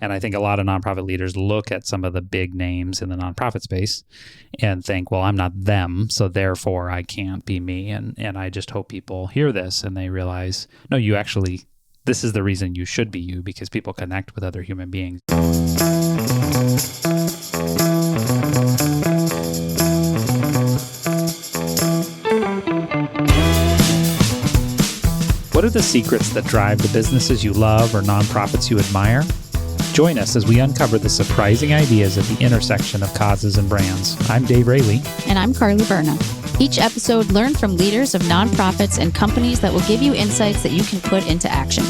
And I think a lot of nonprofit leaders look at some of the big names in the nonprofit space and think, well, I'm not them, so therefore I can't be me. And I just hope people hear this and they realize, no, you actually, this is the reason you should be you, because people connect with other human beings. What are the secrets that drive the businesses you love or nonprofits you admire? Join us as we uncover the surprising ideas at the intersection of causes and brands. I'm Dave Raley. And I'm Carly Berna. Each episode, learn from leaders of nonprofits and companies that will give you insights that you can put into action.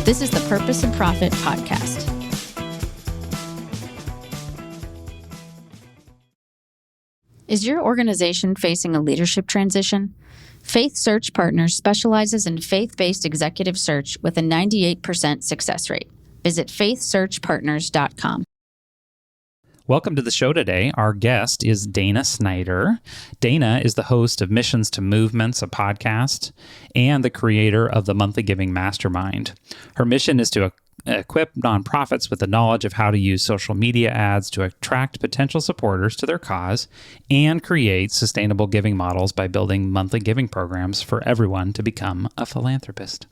This is the Purpose and Profit Podcast. Is your organization facing a leadership transition? Faith Search Partners specializes in faith-based executive search with a 98% success rate. Visit faithsearchpartners.com. Welcome to the show today. Our guest is Dana Snyder. Dana is the host of Missions to Movements, a podcast, and the creator of the Monthly Giving Mastermind. Her mission is to equip nonprofits with the knowledge of how to use social media ads to attract potential supporters to their cause and create sustainable giving models by building monthly giving programs for everyone to become a philanthropist.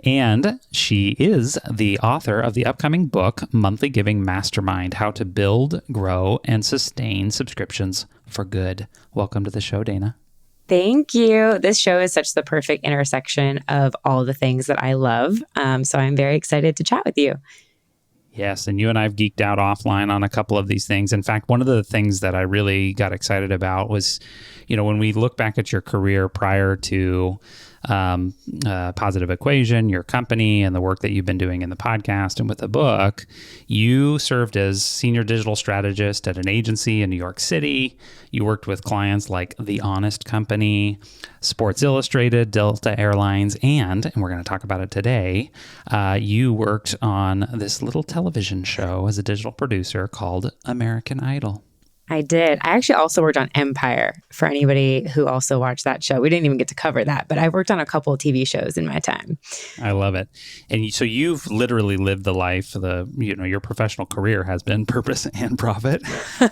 And she is the author of the upcoming book, Monthly Giving Mastermind, How to Build, Grow, and Sustain Subscriptions for Good. Welcome to the show, Dana. Thank you. This show is such the perfect intersection of all the things that I love. So I'm very excited to chat with you. Yes, and you and I have geeked out offline on a couple of these things. In fact, one of the things that I really got excited about was, when we look back at your career prior to Positive Equation, your company, and the work that you've been doing in the podcast and with the book, you served as senior digital strategist at an agency in New York City. You worked with clients like The Honest Company, Sports Illustrated, Delta Airlines, and we're going to talk about it today, you worked on this little television show as a digital producer called American Idol. I did. I actually also worked on Empire for anybody who also watched that show. We didn't even get to cover that, but I worked on a couple of TV shows in my time. I love it. And so you've literally lived the life, your professional career has been purpose and profit.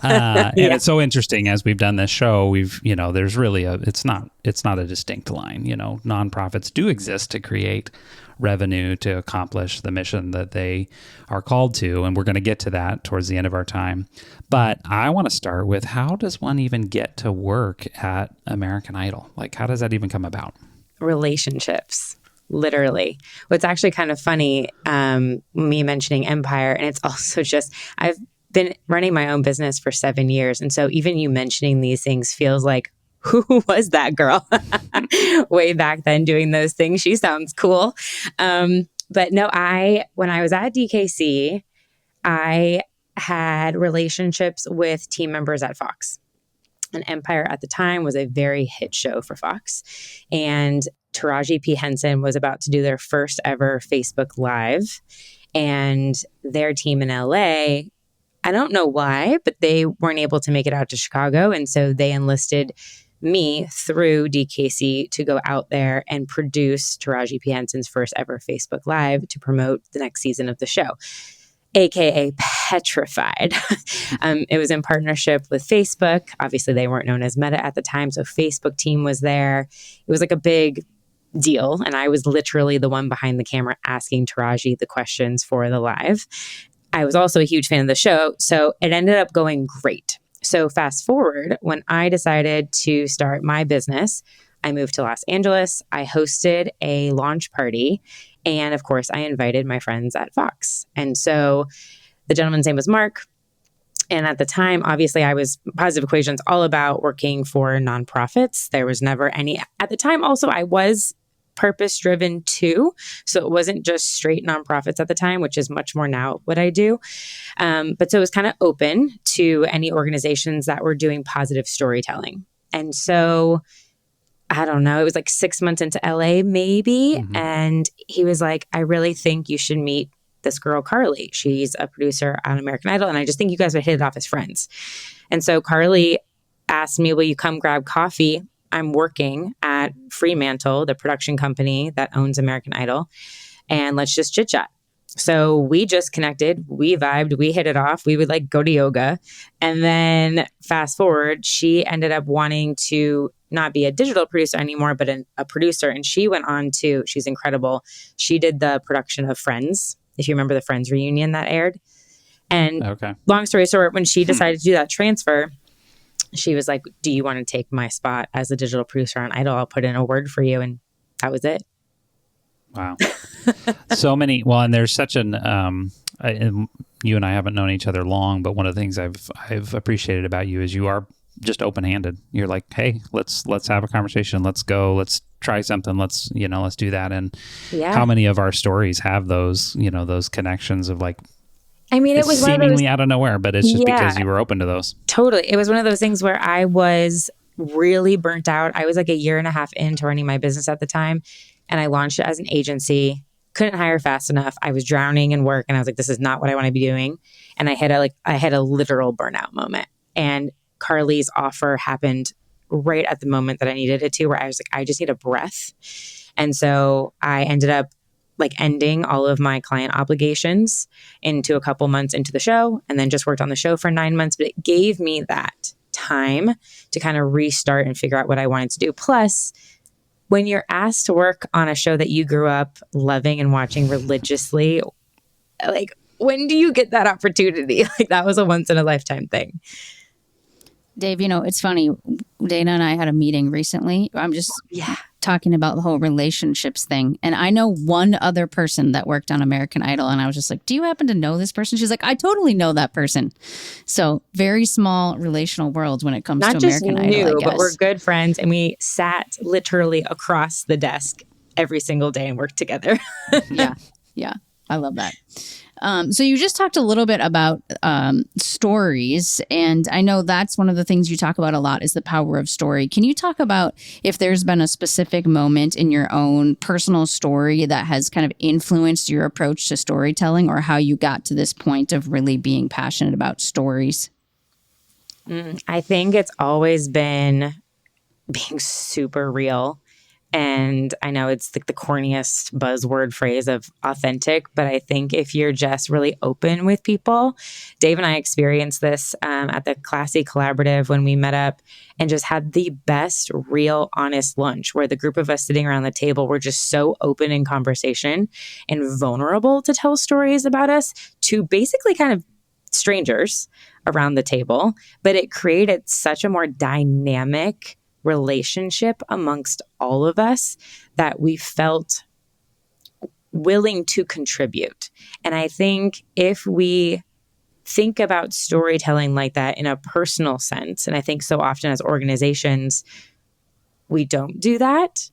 And it's so interesting as we've done this show, there's really it's not a distinct line. Nonprofits do exist to create revenue to accomplish the mission that they are called to. And we're going to get to that towards the end of our time. But I want to start with, how does one even get to work at American Idol? Like, how does that even come about? Relationships, literally. What's actually kind of funny, me mentioning Empire, and it's also just, I've been running my own business for 7 years. And so even you mentioning these things feels like, who was that girl way back then doing those things? She sounds cool. But no, when I was at DKC, I had relationships with team members at Fox. And Empire at the time was a very hit show for Fox. And Taraji P. Henson was about to do their first ever Facebook Live. And their team in LA, I don't know why, but they weren't able to make it out to Chicago. And so they enlisted me through DKC to go out there and produce Taraji P. Henson's first ever Facebook Live to promote the next season of the show, aka Petrified. It was in partnership with Facebook. Obviously, they weren't known as Meta at the time, so Facebook team was there. It was like a big deal, and I was literally the one behind the camera asking Taraji the questions for the live. I was also a huge fan of the show, so it ended up going great. So fast forward, when I decided to start my business, I moved to Los Angeles. I hosted a launch party. And of course, I invited my friends at Fox. And so the gentleman's name was Mark. And at the time, obviously, Positive Equation's all about working for nonprofits. There was never any. At the time, also, I was purpose-driven too. So it wasn't just straight nonprofits at the time, which is much more now what I do. But so it was kind of open to any organizations that were doing positive storytelling. And so, I don't know, it was like 6 months into LA maybe. Mm-hmm. And he was like, I really think you should meet this girl, Carly. She's a producer on American Idol. And I just think you guys would hit it off as friends. And so Carly asked me, will you come grab coffee? I'm working at Fremantle, the production company that owns American Idol, and let's just chit chat. So we just connected, we vibed, we hit it off. We would like go to yoga. And then fast forward, she ended up wanting to not be a digital producer anymore, but a producer. And she went on to, she's incredible. She did the production of Friends, if you remember the Friends reunion that aired. And long story short, when she decided to do that transfer, she was like, do you want to take my spot as a digital producer on Idol? I'll put in a word for you. And that was it. Wow. So many. Well, and there's such an, and you and I haven't known each other long, but one of the things I've appreciated about you is you are just open-handed. You're like, hey, let's have a conversation. Let's go. Let's try something. Let's do that. And how many of our stories have those, those connections of like, I mean, it was seemingly out of nowhere, but it's just because you were open to those. Totally. It was one of those things where I was really burnt out. I was like a year and a half into running my business at the time. And I launched it as an agency, couldn't hire fast enough. I was drowning in work and I was like, this is not what I want to be doing. And I had a literal burnout moment. And Carly's offer happened right at the moment that I needed it to, where I was like, I just need a breath. And so I ended up like ending all of my client obligations into a couple months into the show, and then just worked on the show for 9 months. But it gave me that time to kind of restart and figure out what I wanted to do. Plus, when you're asked to work on a show that you grew up loving and watching religiously, like, when do you get that opportunity? Like, that was a once in a lifetime thing. Dave, it's funny. Dana and I had a meeting recently. I'm just talking about the whole relationships thing. And I know one other person that worked on American Idol. And I was just like, do you happen to know this person? She's like, I totally know that person. So very small relational worlds when it comes to American Idol, I guess. But we're good friends. And we sat literally across the desk every single day and worked together. Yeah. I love that. So you just talked a little bit about stories, and I know that's one of the things you talk about a lot is the power of story. Can you talk about if there's been a specific moment in your own personal story that has kind of influenced your approach to storytelling, or how you got to this point of really being passionate about stories? I think it's always been being super real. And I know it's like the corniest buzzword phrase of authentic, but I think if you're just really open with people, Dave and I experienced this at the Classy Collaborative when we met up and just had the best, real, honest lunch where the group of us sitting around the table were just so open in conversation and vulnerable to tell stories about us to basically kind of strangers around the table. But it created such a more dynamic relationship amongst all of us that we felt willing to contribute. And I think if we think about storytelling like that in a personal sense, and I think so often as organizations, we don't do that.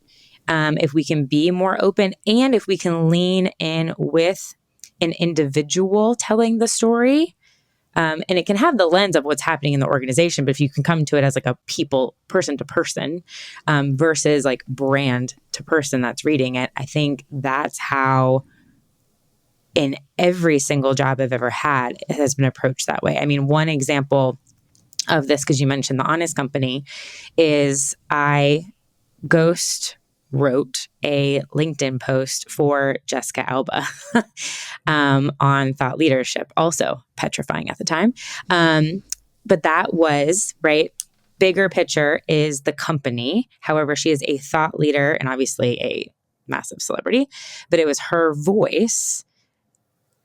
If we can be more open and if we can lean in with an individual telling the story, and it can have the lens of what's happening in the organization, but if you can come to it as like a people, person to person, versus like brand to person that's reading it, I think that's how in every single job I've ever had, it has been approached that way. I mean, one example of this, because you mentioned the Honest Company, is I wrote a LinkedIn post for Jessica Alba on thought leadership, also petrifying at the time. But that was, right, bigger picture is the company. However, she is a thought leader and obviously a massive celebrity, but it was her voice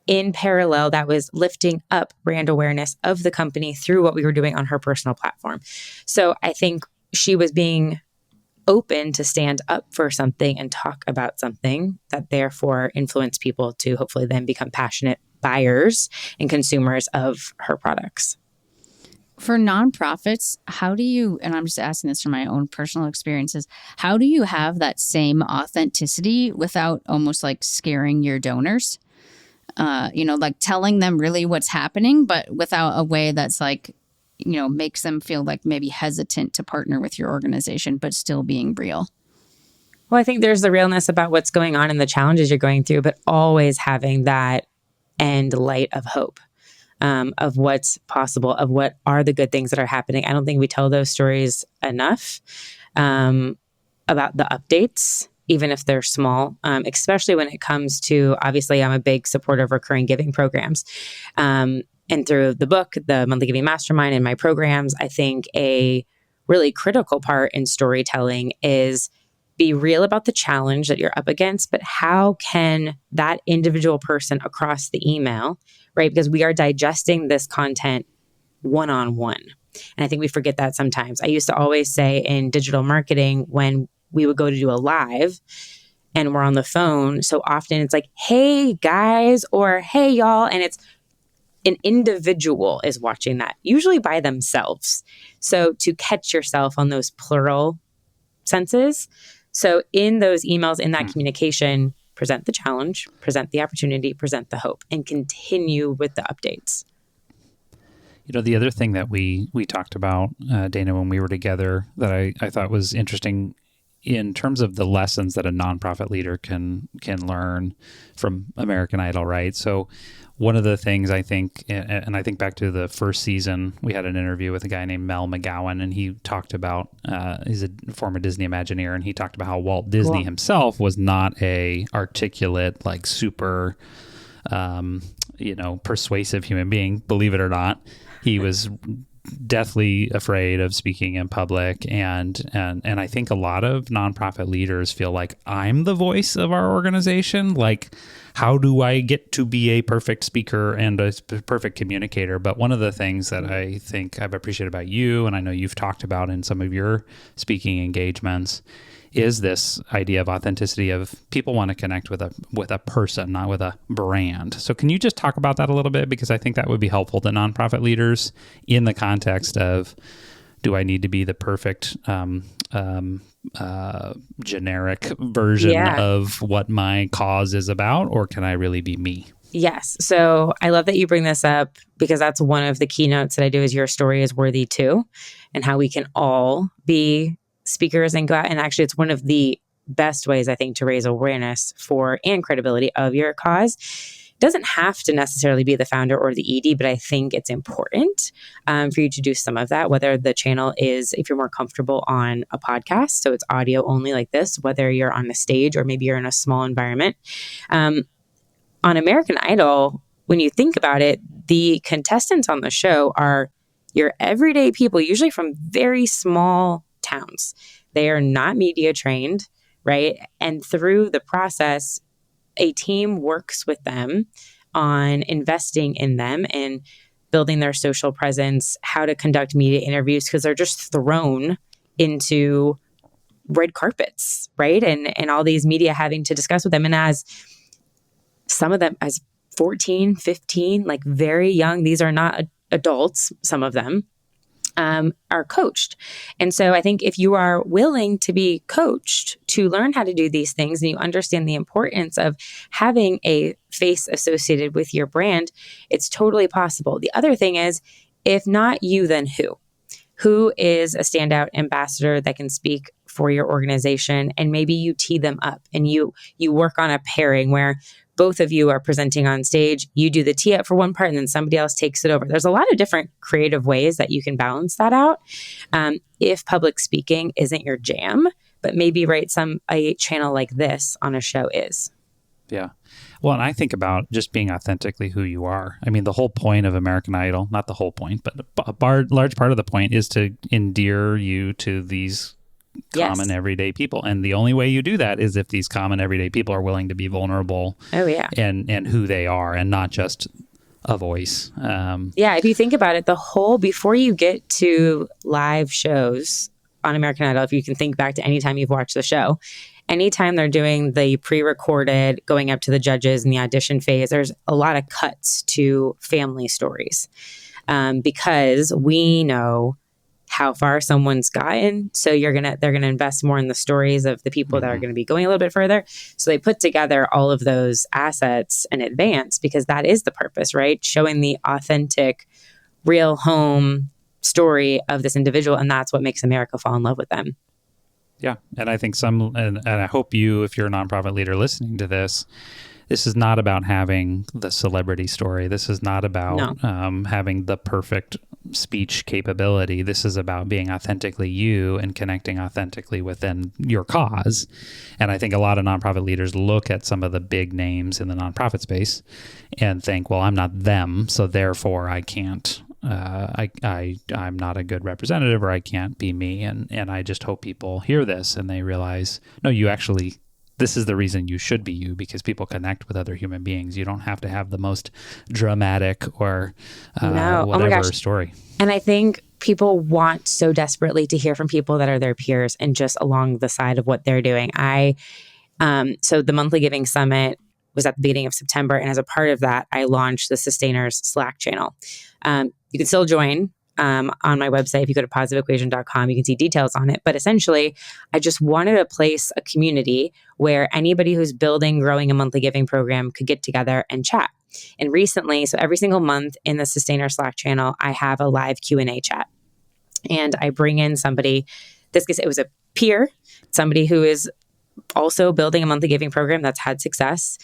in parallel that was lifting up brand awareness of the company through what we were doing on her personal platform. So I think she was being open to stand up for something and talk about something that therefore influenced people to hopefully then become passionate buyers and consumers of her products. For nonprofits, how do you, and I'm just asking this from my own personal experiences, how do you have that same authenticity without almost like scaring your donors? Like telling them really what's happening, but without a way that's like, makes them feel like maybe hesitant to partner with your organization, but still being real. Well, I think there's the realness about what's going on and the challenges you're going through, but always having that end light of hope, of what's possible, of what are the good things that are happening. I don't think we tell those stories enough, about the updates even if they're small, especially when it comes to, obviously, I'm a big supporter of recurring giving programs. And through the book, the Monthly Giving Mastermind, and my programs, I think a really critical part in storytelling is be real about the challenge that you're up against, but how can that individual person across the email, right? Because we are digesting this content one-on-one. And I think we forget that sometimes. I used to always say in digital marketing, when we would go to do a live and we're on the phone, so often it's like, hey guys, or hey y'all, and it's an individual is watching that, usually by themselves. So to catch yourself on those plural senses. So in those emails, in that communication, present the challenge, present the opportunity, present the hope, and continue with the updates. The other thing that we talked about, Dana, when we were together that I thought was interesting in terms of the lessons that a nonprofit leader can learn from American Idol, right? So one of the things I think, and I think back to the first season, we had an interview with a guy named Mel McGowan, and he talked about, he's a former Disney Imagineer, and he talked about how Walt Disney himself was not a articulate, like super, persuasive human being, believe it or not. He was deathly afraid of speaking in public, and I think a lot of nonprofit leaders feel like, I'm the voice of our organization. Like, how do I get to be a perfect speaker and a perfect communicator? But one of the things that I think I've appreciated about you, and I know you've talked about in some of your speaking engagements, is this idea of authenticity, of people want to connect with a person, not with a brand. So can you just talk about that a little bit? Because I think that would be helpful to nonprofit leaders in the context of, do I need to be the perfect generic version of what my cause is about, or can I really be me? Yes. So I love that you bring this up, because that's one of the keynotes that I do, is your story is worthy too, and how we can all be speakers and go out. And actually, it's one of the best ways, I think, to raise awareness for and credibility of your cause. It doesn't have to necessarily be the founder or the ED, but I think it's important for you to do some of that, whether the channel is, if you're more comfortable on a podcast, so it's audio only like this, whether you're on a stage or maybe you're in a small environment. On American Idol, when you think about it, the contestants on the show are your everyday people, usually from very small towns. They are not media trained, right? And through the process, a team works with them on investing in them and building their social presence, how to conduct media interviews, because they're just thrown into red carpets, right? And all these media having to discuss with them. And as some of them as 14, 15, like very young, these are not adults, some of them, are coached. And so I think if you are willing to be coached to learn how to do these things, and you understand the importance of having a face associated with your brand, it's totally possible. The other thing is, if not you, then who? Who is a standout ambassador that can speak for your organization? And maybe you tee them up and you work on a pairing where both of you are presenting on stage. You do the tee up for one part and then somebody else takes it over. There's a lot of different creative ways that you can balance that out. If public speaking isn't your jam, but maybe a channel like this on a show is. Yeah. Well, and I think about just being authentically who you are. I mean, the whole point of American Idol, not the whole point, but a large part of the point is to endear you to these common everyday people. And the only way you do that is if these common everyday people are willing to be vulnerable and who they are, and not just a voice. If you think about it, before you get to live shows on American Idol, if you can think back to any time you've watched the show, anytime they're doing the pre-recorded, going up to the judges in the audition phase, there's a lot of cuts to family stories because we know how far someone's gotten. So they're going to invest more in the stories of the people that are going to be going a little bit further. So they put together all of those assets in advance, because that is the purpose, right? Showing the authentic, real home story of this individual. And that's what makes America fall in love with them. Yeah. And I think and I hope you, if you're a nonprofit leader listening to this is not about having the celebrity story. This is not about having the perfect speech capability. This is about being authentically you and connecting authentically within your cause. And I think a lot of nonprofit leaders look at some of the big names in the nonprofit space and think, well, I'm not them, so therefore I can't. I'm not a good representative, or I can't be me. And I just hope people hear this and they realize, no, you actually, this is the reason you should be you, because people connect with other human beings. You don't have to have the most dramatic or whatever story. And I think people want so desperately to hear from people that are their peers and just along the side of what they're doing. So the Monthly Giving Summit was at the beginning of September. And as a part of that, I launched the Sustainers Slack channel. You can still join on my website. If you go to positiveequation.com, you can see details on it. But essentially, I just wanted to place a community where anybody who's building, growing a monthly giving program could get together and chat. And recently, so every single month in the Sustainer Slack channel, I have a live Q&A chat. And I bring in somebody, it was a peer, somebody who is also building a monthly giving program that's had success.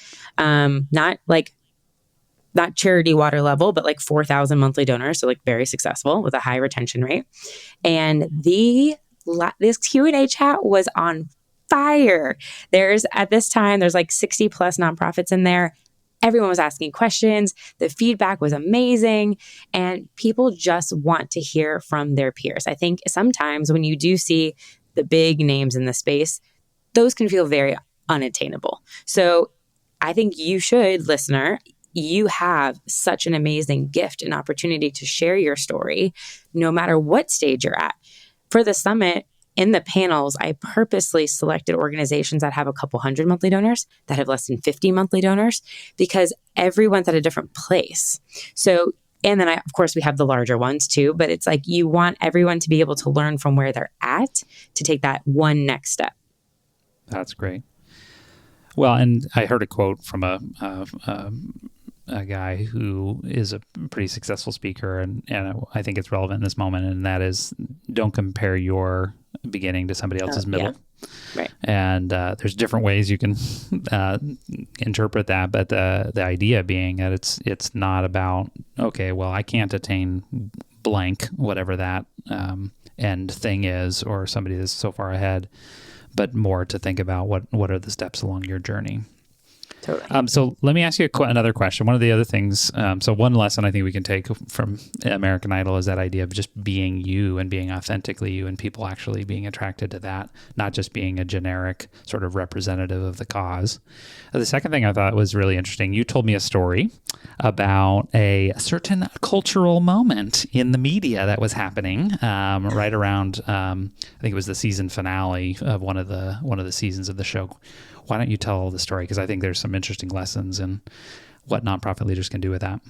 Not charity water level, but like 4,000 monthly donors. So like very successful with a high retention rate. And this Q&A chat was on fire. At this time, there's like 60 plus nonprofits in there. Everyone was asking questions. The feedback was amazing. And people just want to hear from their peers. I think sometimes when you do see the big names in the space, those can feel very unattainable. So I think you should, listener, you have such an amazing gift and opportunity to share your story, no matter what stage you're at. For the summit, in the panels, I purposely selected organizations that have a couple hundred monthly donors, that have less than 50 monthly donors, because everyone's at a different place. So, and then of course, we have the larger ones too, but it's like you want everyone to be able to learn from where they're at to take that one next step. That's great. Well, and I heard a quote from a guy who is a pretty successful speaker, and I think it's relevant in this moment, and that is, don't compare your beginning to somebody else's middle. Yeah. Right. And there's different ways you can interpret that, but the idea being that it's not about, okay, well, I can't attain blank, whatever that end thing is, or somebody that's so far ahead, but more to think about what are the steps along your journey. Totally. So let me ask you another question. One of the other things, so one lesson I think we can take from American Idol is that idea of just being you and being authentically you, and people actually being attracted to that, not just being a generic sort of representative of the cause. The second thing I thought was really interesting, you told me a story about a certain cultural moment in the media that was happening right around, I think it was the season finale of one of the seasons of the show. Why don't you tell the story? Because I think there's some interesting lessons in what nonprofit leaders can do with that.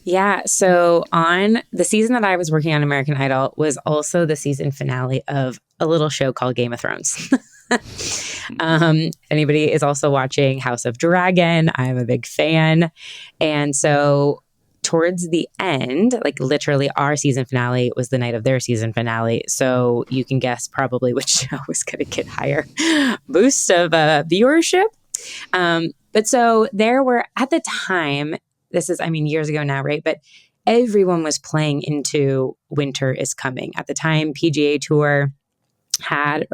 Yeah. So on the season that I was working on American Idol was also the season finale of a little show called Game of Thrones. Anybody is also watching House of Dragon. I'm a big fan. And so towards the end, like literally our season finale was the night of their season finale. So you can guess probably which show was going to get higher boost of viewership. But so there were, at the time, this is, years ago now, right? But everyone was playing into winter is coming. At the time, PGA Tour had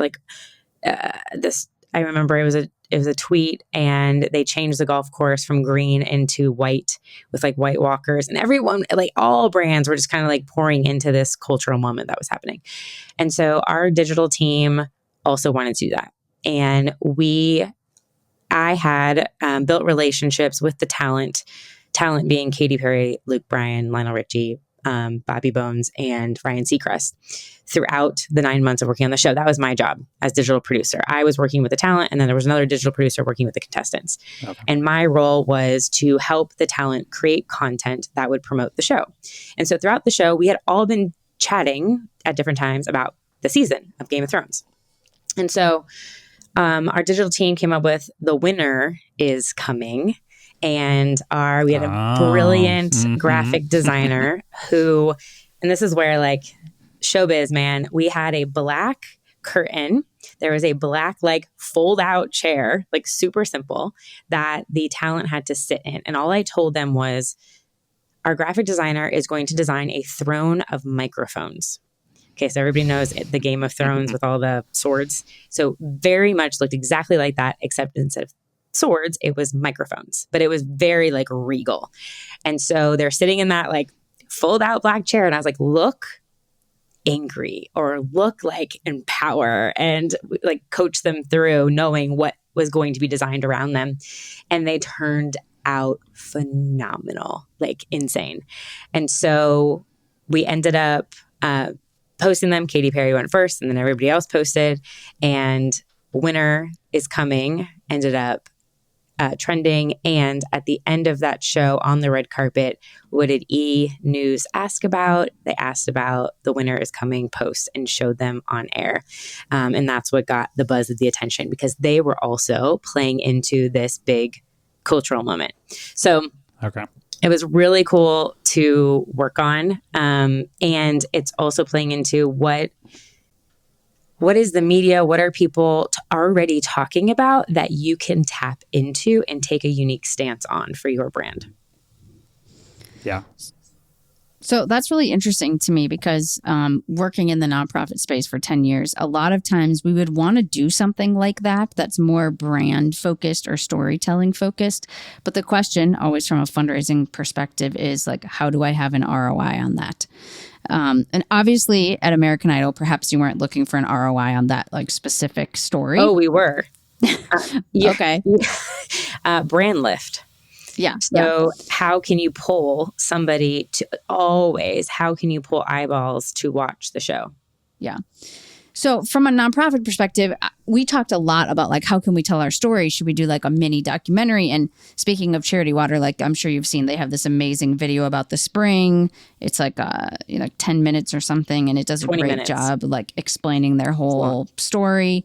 this, I remember it was a tweet, and they changed the golf course from green into white with like white walkers, and everyone, like all brands were just kind of like pouring into this cultural moment that was happening. And so our digital team also wanted to do that. And I had built relationships with the talent being Katy Perry, Luke Bryan, Lionel Richie, Bobby Bones, and Ryan Seacrest throughout the 9 months of working on the show. That was my job as digital producer. I was working with the talent, and then there was another digital producer working with the contestants. Okay. And my role was to help the talent create content that would promote the show. And so throughout the show, we had all been chatting at different times about the season of Game of Thrones. And so our digital team came up with the winner is coming. And we had a brilliant graphic designer who, and this is where like showbiz, man, we had a black curtain. There was a black like fold out chair, like super simple, that the talent had to sit in. And all I told them was, our graphic designer is going to design a throne of microphones. Okay, so everybody knows the Game of Thrones with all the swords. So very much looked exactly like that, except instead of swords, it was microphones, but it was very like regal. And so they're sitting in that like fold out black chair. And I was like, look angry or look like in power, and like coach them through knowing what was going to be designed around them. And they turned out phenomenal, like insane. And so we ended up posting them. Katy Perry went first and then everybody else posted, and winner is coming ended up trending. And at the end of that show on the red carpet, what did E! News ask about? They asked about the winner is coming post and showed them on air. And that's what got the buzz of the attention, because they were also playing into this big cultural moment. So it was really cool to work on. And it's also playing into what is the media, what are people already talking about that you can tap into and take a unique stance on for your brand. Yeah. So that's really interesting to me because working in the nonprofit space for 10 years, a lot of times we would want to do something like that that's more brand focused or storytelling focused. But the question always from a fundraising perspective is like, how do I have an ROI on that? And obviously at American Idol, perhaps you weren't looking for an ROI on that like specific story. Oh, we were. Okay. Brand lift. Yeah. So how can you pull somebody how can you pull eyeballs to watch the show? Yeah. So from a nonprofit perspective, we talked a lot about like, how can we tell our story? Should we do like a mini documentary? And speaking of Charity Water, like I'm sure you've seen, they have this amazing video about the spring. It's like 10 minutes or something. And it does a great job like explaining their whole story.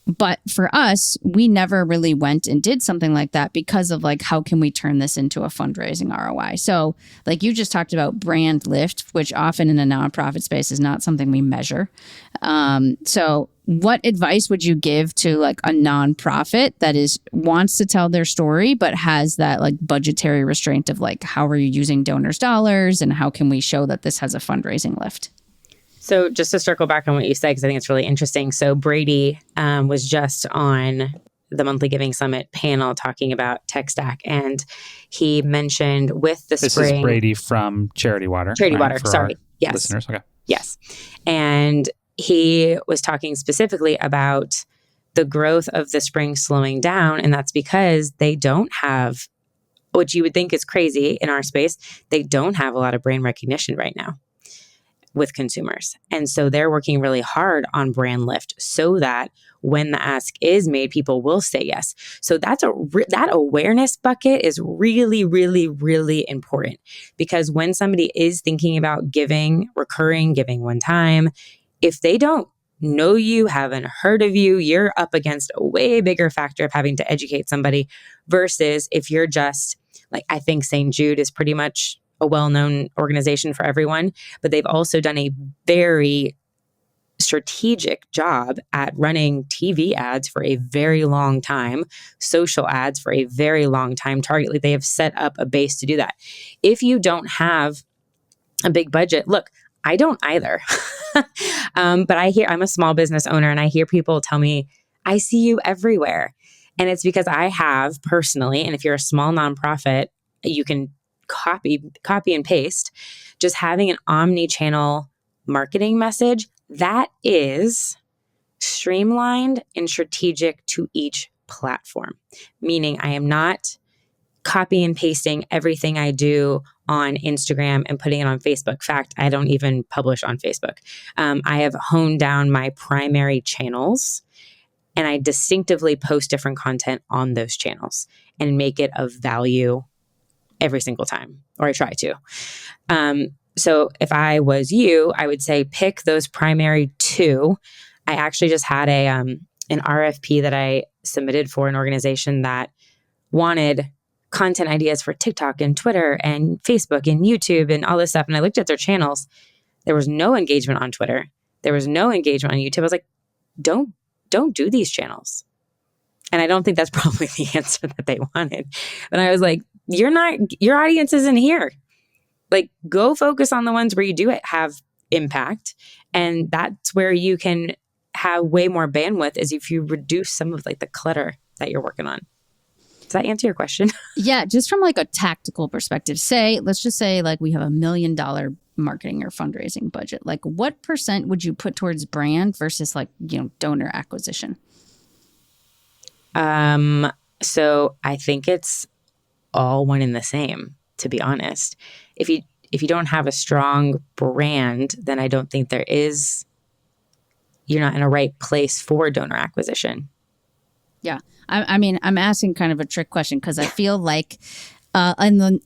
But for us, we never really went and did something like that because of like, how can we turn this into a fundraising ROI? So like you just talked about brand lift, which often in a nonprofit space is not something we measure. So what advice would you give to like a nonprofit that wants to tell their story, but has that like budgetary restraint of like, how are you using donors' dollars and how can we show that this has a fundraising lift? So just to circle back on what you said, because I think it's really interesting. So Brady was just on the Monthly Giving Summit panel talking tech stack. And he mentioned with the spring. This is Brady from Charity Water. Charity Water, sorry. Yes. Listeners, okay. Yes. And he was talking specifically about the growth of the spring slowing down. And that's because they don't have, what you would think is crazy in our space, they don't have a lot of brand recognition right now with consumers. And so they're working really hard on brand lift so that when the ask is made, people will say yes. So that awareness bucket is really, really, really important, because when somebody is thinking about giving, recurring, giving one time, if they don't know you, haven't heard of you, you're up against a way bigger factor of having to educate somebody versus if you're just like, I think St. Jude is pretty much a well-known organization for everyone, but they've also done a very strategic job at running TV ads for a very long time, social ads for a very long time. Targetly, they have set up a base to do that. If you don't have a big budget, look, I don't either. But I'm a small business owner and I hear people tell me, I see you everywhere. And it's because I have personally, and if you're a small nonprofit, you can copy and paste, just having an omni-channel marketing message that is streamlined and strategic to each platform. Meaning I am not copy and pasting everything I do on Instagram and putting it on Facebook. In fact, I don't even publish on Facebook. I have honed down my primary channels and I distinctively post different content on those channels and make it of value every single time, or I try to. So if I was you, I would say pick those primary two. I actually just had an RFP that I submitted for an organization that wanted content ideas for TikTok and Twitter and Facebook and YouTube and all this stuff. And I looked at their channels. There was no engagement on Twitter. There was no engagement on YouTube. I was like, don't do these channels. And I don't think that's probably the answer that they wanted. But I was like, your audience isn't here. Like, go focus on the ones where you do have impact. And that's where you can have way more bandwidth, as if you reduce some of like the clutter that you're working on. Does that answer your question? Yeah, just from like a tactical perspective, let's just say like we have $1 million marketing or fundraising budget. Like, what % would you put towards brand versus like, donor acquisition? So I think it's all one and the same, to be honest. If you don't have a strong brand, then I don't think you're not in a right place for donor acquisition. Yeah. I mean, I'm asking kind of a trick question because I feel like in the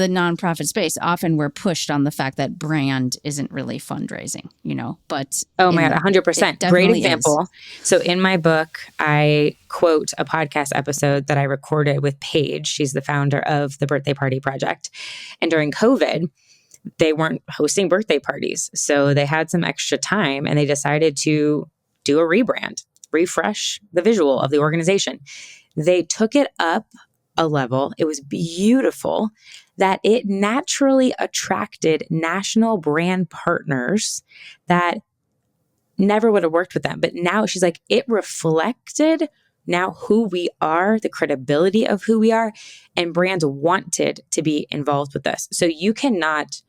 nonprofit space, often we're pushed on the fact that brand isn't really fundraising, but oh my God, 100%. Great example. So in my book, I quote a podcast episode that I recorded with Paige. She's the founder of the Birthday Party Project. And during COVID, they weren't hosting birthday parties. So they had some extra time and they decided to do a rebrand, refresh the visual of the organization. They took it up a level. It was beautiful that it naturally attracted national brand partners that never would have worked with them. But now she's like, it reflected now who we are, the credibility of who we are, and brands wanted to be involved with us. So you cannot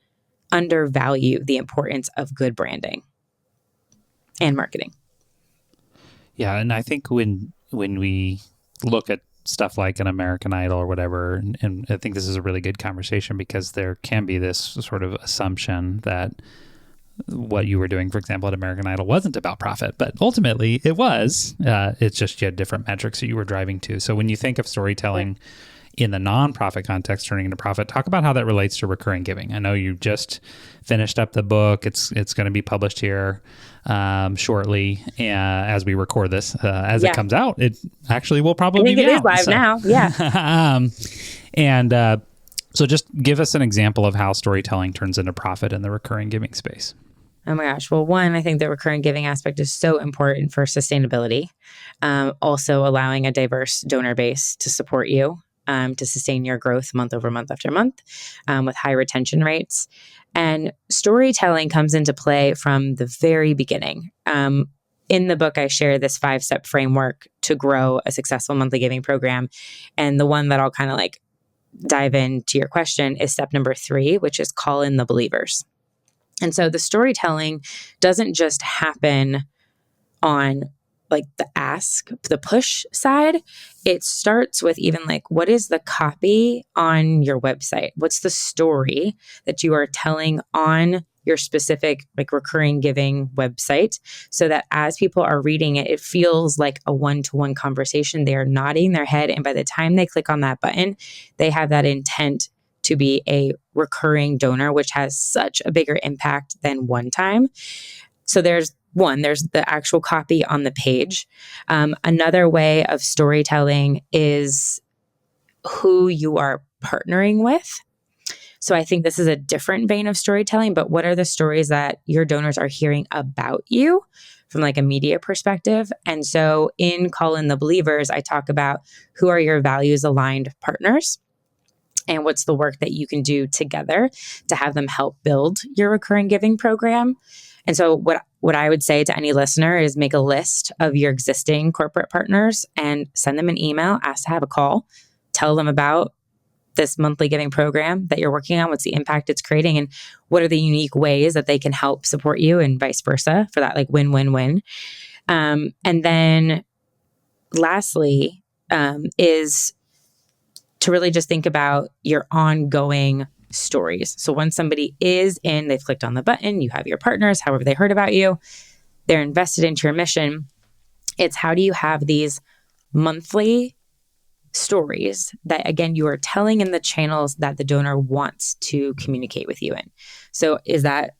undervalue the importance of good branding and marketing. Yeah, and I think when we look at stuff like an American Idol or whatever, and I think this is a really good conversation because there can be this sort of assumption that what you were doing, for example, at American Idol wasn't about profit, but ultimately it was. It's just you had different metrics that you were driving to. So when you think of storytelling in the nonprofit context turning into profit, talk about how that relates to recurring giving. I know you just finished up the book. It's going to be published here shortly as we record this. As it comes out, it actually will probably be it is out. live now. Yeah. So just give us an example of how storytelling turns into profit in the recurring giving space. Oh my gosh. Well, one, I think the recurring giving aspect is so important for sustainability. Also allowing a diverse donor base to support you, to sustain your growth month over month after month, with high retention rates. And storytelling comes into play from the very beginning. In the book, I share this 5-step framework to grow a successful monthly giving program. And the one that I'll kind of like dive into your question is step number 3, which is call in the believers. And so the storytelling doesn't just happen on like the push side. It starts with even like, what is the copy on your website? What's the story that you are telling on your specific like recurring giving website, so that as people are reading it, it feels like a one-to-one conversation. They are nodding their head. And by the time they click on that button, they have that intent to be a recurring donor, which has such a bigger impact than one time. So there's the actual copy on the page. Another way of storytelling is who you are partnering with. So I think this is a different vein of storytelling, but what are the stories that your donors are hearing about you from like a media perspective? And so in Call in the Believers, I talk about who are your values aligned partners and what's the work that you can do together to have them help build your recurring giving program. And so what I would say to any listener is make a list of your existing corporate partners and send them an email, ask to have a call, tell them about this monthly giving program that you're working on, what's the impact it's creating, and what are the unique ways that they can help support you, and vice versa, for that like win-win-win. And then lastly is to really just think about your ongoing stories. So once somebody is in, they've clicked on the button, you have your partners, however they heard about you, they're invested into your mission. It's how do you have these monthly stories that, again, you are telling in the channels that the donor wants to communicate with you in. So is that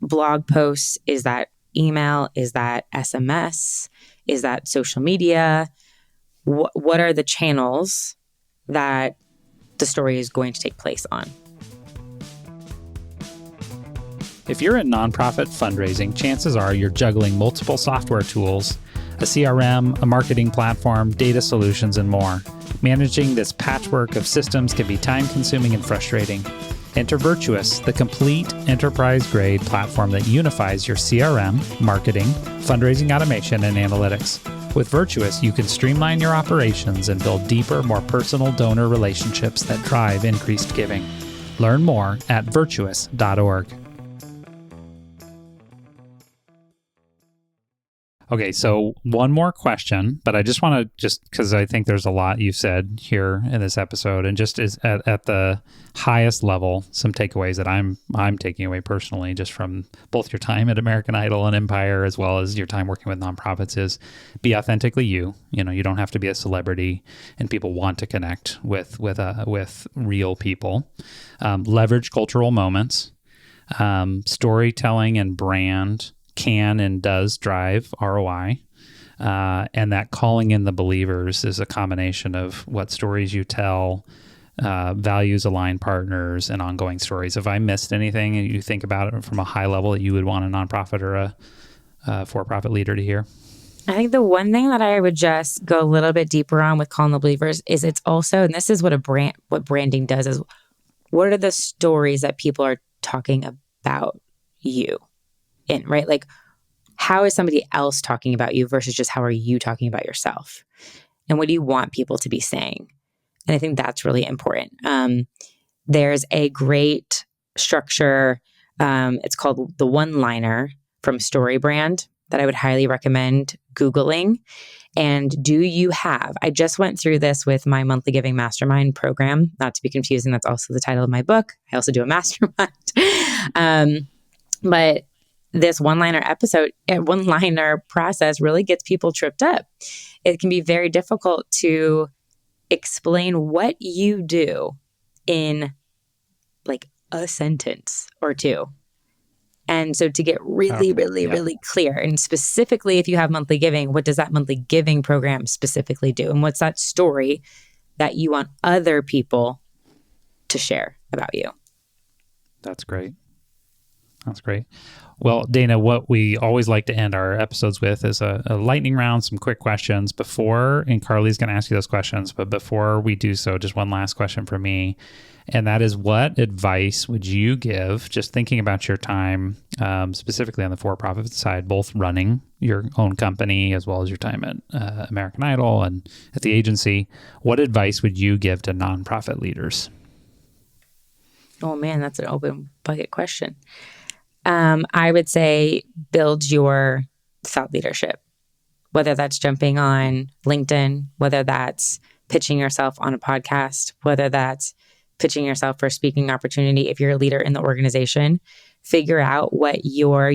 blog posts? Is that email? Is that SMS? Is that social media? What are the channels that the story is going to take place on? If you're in nonprofit fundraising, chances are you're juggling multiple software tools, a CRM, a marketing platform, data solutions, and more. Managing this patchwork of systems can be time-consuming and frustrating. Enter Virtuous, the complete enterprise-grade platform that unifies your CRM, marketing, fundraising automation, and analytics. With Virtuous, you can streamline your operations and build deeper, more personal donor relationships that drive increased giving. Learn more at virtuous.org. Okay, so one more question, but I just want to because I think there's a lot you've said here in this episode, and just is at the highest level, some takeaways that I'm taking away personally, just from both your time at American Idol and Empire, as well as your time working with nonprofits, is be authentically you. You know, you don't have to be a celebrity, and people want to connect with real people. Leverage cultural moments, storytelling and brand can and does drive ROI. And that calling in the believers is a combination of what stories you tell, values aligned partners, and ongoing stories. If I missed anything and you think about it from a high level that you would want a nonprofit or a for-profit leader to hear? I think the one thing that I would just go a little bit deeper on with calling the believers is it's also, and this is what what branding does, is what are the stories that people are talking about you in, right? Like, how is somebody else talking about you versus just how are you talking about yourself? And what do you want people to be saying? And I think that's really important. There's a great structure. It's called the one-liner from StoryBrand that I would highly recommend Googling. And I just went through this with my Monthly Giving Mastermind program, not to be confusing. That's also the title of my book. I also do a mastermind. But this one-liner process really gets people tripped up. It can be very difficult to explain what you do in like a sentence or two. And so to get really clear, and specifically if you have monthly giving, what does that monthly giving program specifically do? And what's that story that you want other people to share about you? That's great. That's great. Well, Dana, what we always like to end our episodes with is a lightning round, some quick questions and Carly's going to ask you those questions, but before we do so, just one last question for me, and that is, what advice would you give, just thinking about your time, specifically on the for-profit side, both running your own company as well as your time at American Idol and at the agency, what advice would you give to nonprofit leaders? Oh man, that's an open bucket question. I would say build your thought leadership, whether that's jumping on LinkedIn, whether that's pitching yourself on a podcast, whether that's pitching yourself for a speaking opportunity. If you're a leader in the organization, figure out what your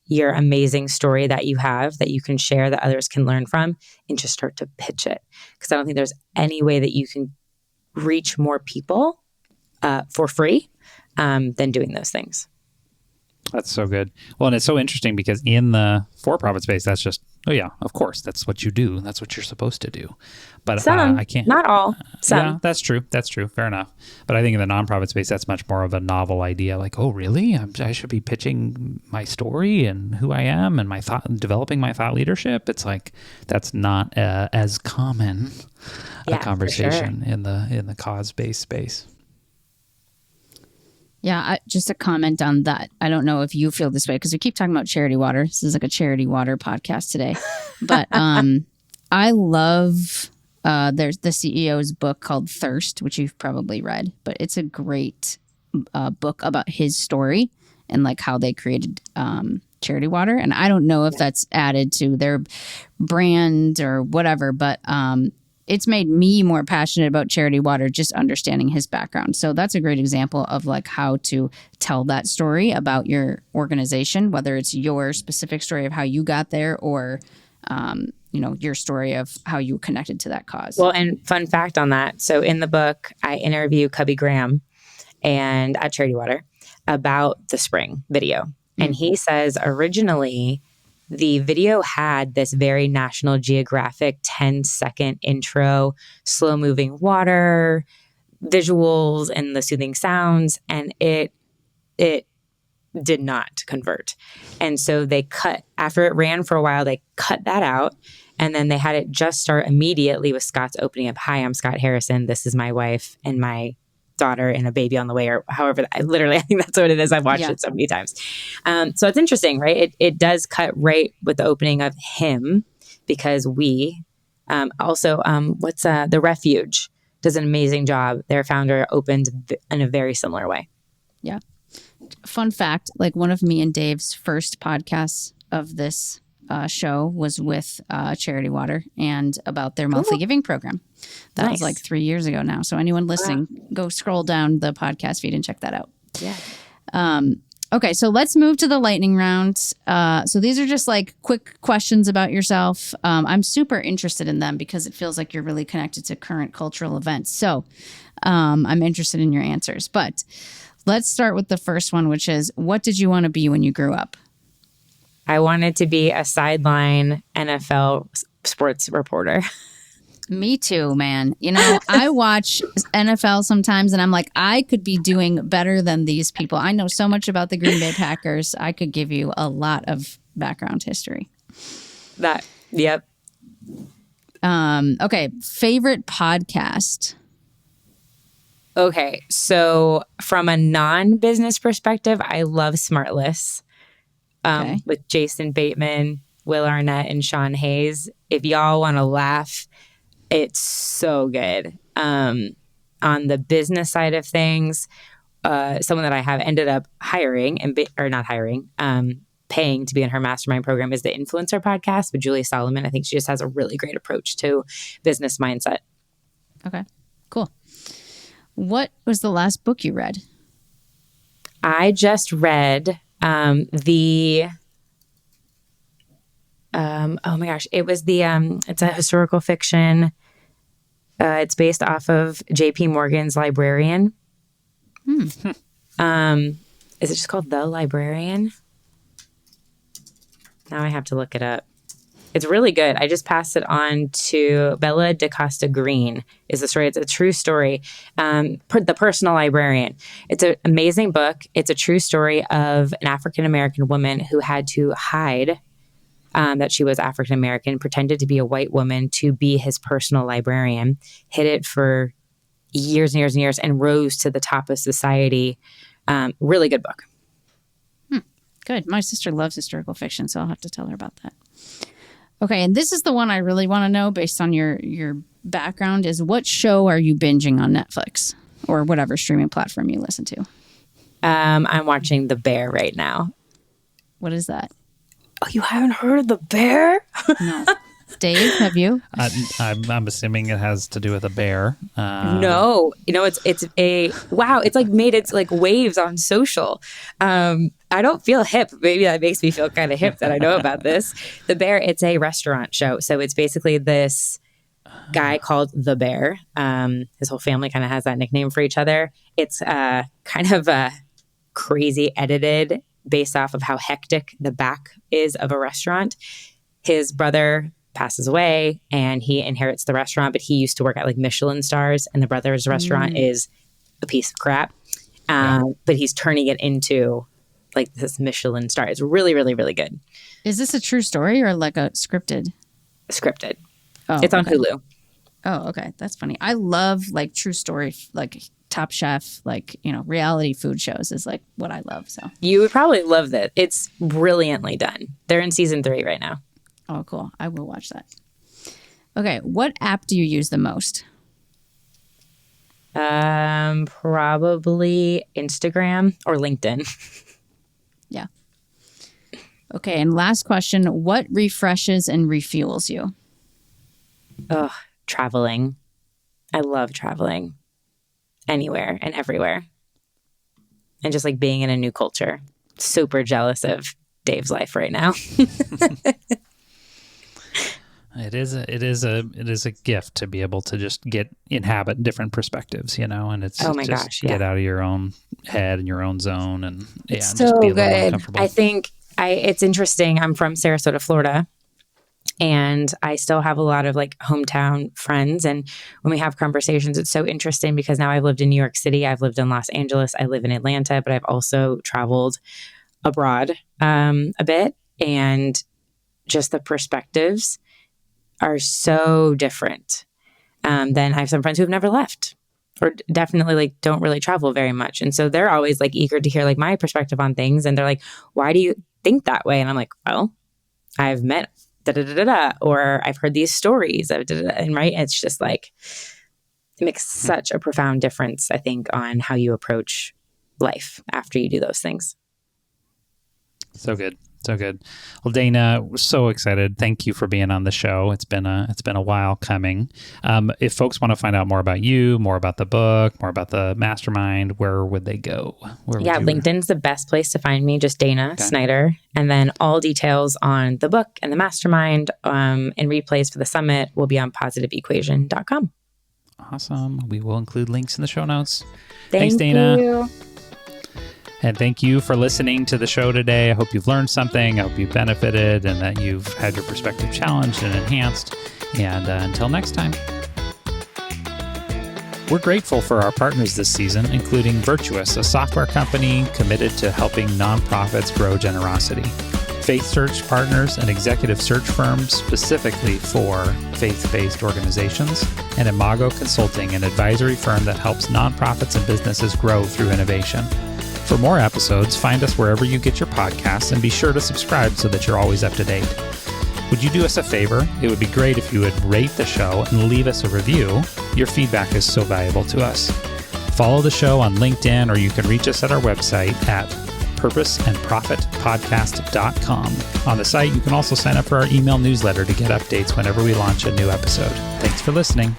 your amazing story that you have that you can share that others can learn from, and just start to pitch it. Because I don't think there's any way that you can reach more people for free than doing those things. That's so good. Well, and it's so interesting because in the for-profit space, that's just, oh yeah, of course, that's what you do. That's what you're supposed to do. But I can't. Not all. Some. Yeah, that's true. That's true. Fair enough. But I think in the nonprofit space, that's much more of a novel idea. Like, oh, really? I should be pitching my story and who I am and developing my thought leadership. It's like, that's not as common a conversation in the cause-based space. Yeah, just a comment on that. I don't know if you feel this way because we keep talking about charity water. This is like a charity water podcast today. But I love there's the CEO's book called Thirst, which you've probably read. But it's a great book about his story and like how they created charity water. And I don't know if that's added to their brand or whatever, but it's made me more passionate about charity water, just understanding his background. So that's a great example of like how to tell that story about your organization, whether it's your specific story of how you got there or, your story of how you connected to that cause. Well, and fun fact on that. So in the book, I interview Cubby Graham and at Charity Water about the spring video. Mm-hmm. And he says originally, the video had this very National Geographic 10-second intro, slow-moving water, visuals, and the soothing sounds. And it did not convert. And so they cut, after it ran for a while, they cut that out. And then they had it just start immediately with Scott's opening up. Hi, I'm Scott Harrison. This is my wife and my daughter and a baby on the way, or however, I think that's what it is. I've watched it so many times. So it's interesting, right? It does cut right with the opening of him, because we also, The Refuge does an amazing job. Their founder opened in a very similar way. Yeah. Fun fact, like one of me and Dave's first podcasts of this show was with Charity Water and about their monthly giving program. That was like 3 years ago now. So anyone listening, go scroll down the podcast feed and check that out. Yeah. Okay, so let's move to the lightning round. So these are just like quick questions about yourself. I'm super interested in them because it feels like you're really connected to current cultural events. So I'm interested in your answers. But let's start with the first one, which is, what did you want to be when you grew up? I wanted to be a sideline NFL sports reporter. Me too, man. You know, I watch NFL sometimes and I'm like, I could be doing better than these people. I know so much about the Green Bay Packers. I could give you a lot of background history. Yep. Okay. Favorite podcast? Okay. So from a non-business perspective, I love Smartless. With Jason Bateman, Will Arnett, and Sean Hayes. If y'all want to laugh, it's so good. On the business side of things, someone that I have ended up hiring paying to be in her mastermind program is the Influencer Podcast with Julie Solomon. I think she just has a really great approach to business mindset. Okay, cool. What was the last book you read? I just read oh my gosh, it was it's a historical fiction. It's based off of JP Morgan's Librarian. Is it just called The Librarian? Now I have to look it up. It's really good. I just passed it on to Bella DaCosta Green is the story. It's a true story. The Personal Librarian. It's an amazing book. It's a true story of an African-American woman who had to hide that she was African-American, pretended to be a white woman to be his personal librarian, hid it for years and years and years, and rose to the top of society. Really good book. Good. My sister loves historical fiction, so I'll have to tell her about that. Okay, and this is the one I really want to know based on your background is, what show are you binging on Netflix or whatever streaming platform you listen to? I'm watching The Bear right now. What is that? Oh, you haven't heard of The Bear? No. Dave, have you? I'm assuming it has to do with a bear. No, it's like made its like waves on social. I don't feel hip. Maybe that makes me feel kind of hip that I know about this. The Bear, it's a restaurant show. So it's basically this guy called The Bear. His whole family kind of has that nickname for each other. It's kind of a crazy edited based off of how hectic the back is of a restaurant. His brother passes away and he inherits the restaurant, but he used to work at like Michelin stars, and the brother's restaurant is a piece of crap. But he's turning it into like this Michelin star. It's really, really, really good. Is this a true story or like a scripted? Scripted. Oh, it's on Hulu. Oh, okay. That's funny. I love like true story, like Top Chef, like, reality food shows is like what I love. So you would probably love that. It's brilliantly done. They're in season 3 right now. Oh, cool. I will watch that. Okay. What app do you use the most? Probably Instagram or LinkedIn. Yeah. Okay. And last question. What refreshes and refuels you? Oh, traveling. I love traveling anywhere and everywhere. And just like being in a new culture. Super jealous of Dave's life right now. It is a gift to be able to just inhabit different perspectives, and it's get out of your own head and your own zone, and it's and so just be a little good. uncomfortable. I think it's interesting. I'm from Sarasota, Florida, and I still have a lot of like hometown friends. And when we have conversations, it's so interesting because now I've lived in New York City, I've lived in Los Angeles, I live in Atlanta, but I've also traveled abroad a bit, and just the perspectives are so different. Then I have some friends who have never left, or definitely like don't really travel very much. And so they're always like eager to hear like my perspective on things. And they're like, why do you think that way? And I'm like, well, I've met or I've heard these stories of and right. It's just like, it makes such a profound difference, I think, on how you approach life after you do those things. So good. So good. Well, Dana, we're so excited. Thank you for being on the show. It's been a while coming. If folks want to find out more about you, more about the book, more about the mastermind, where would they go? LinkedIn's the best place to find me, just Dana Snyder. And then all details on the book and the mastermind and replays for the summit will be on positiveequation.com. Awesome. We will include links in the show notes. Thanks, Dana. You. And thank you for listening to the show today. I hope you've learned something. I hope you've benefited and that you've had your perspective challenged and enhanced. And until next time. We're grateful for our partners this season, including Virtuous, a software company committed to helping nonprofits grow generosity. Faith Search Partners, an executive search firm specifically for faith-based organizations, and Imago Consulting, an advisory firm that helps nonprofits and businesses grow through innovation. For more episodes, find us wherever you get your podcasts and be sure to subscribe so that you're always up to date. Would you do us a favor? It would be great if you would rate the show and leave us a review. Your feedback is so valuable to us. Follow the show on LinkedIn, or you can reach us at our website at purposeandprofitpodcast.com. On the site, you can also sign up for our email newsletter to get updates whenever we launch a new episode. Thanks for listening.